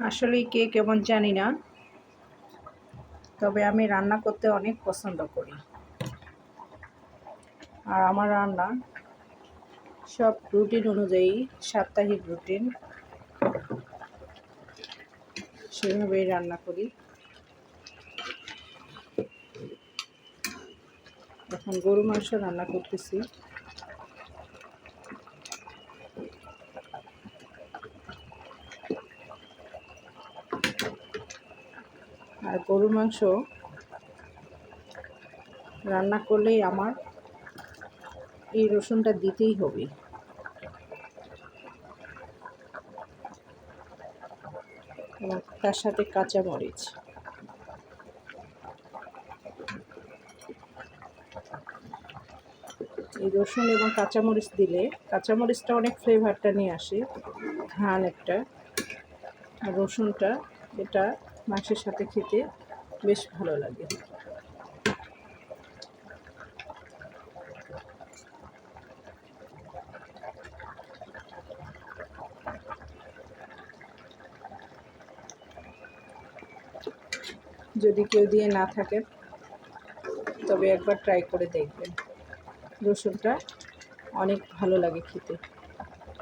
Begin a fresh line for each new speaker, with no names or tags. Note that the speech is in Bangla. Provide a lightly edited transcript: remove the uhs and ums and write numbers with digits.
আসলে কে কেমন জানি না, তবে আমি রান্না করতে অনেক পছন্দ করি। আর আমার রান্না সব রুটিন অনুযায়ী, সাপ্তাহিক রুটিন, সেভাবেই রান্না করি। এখন গরু মাংস রান্না করতেছি। আর গরু মাংস রান্না করলেই আমার এই রসুনটা দিতেই হবে, এবং তার সাথে কাঁচামরিচ। এই রসুন এবং কাঁচামরিচ দিলে কাঁচামরিচটা অনেক ফ্লেভারটা নিয়ে আসে, ঘ্রাণ একটা। আর রসুনটা এটা মাংসের সাথে খেতে বেশ ভালো লাগে। যদি কেউ দিয়ে না থাকেন তবে একবার ট্রাই করে দেখবেন, রসুনটা অনেক ভালো লাগে খেতে।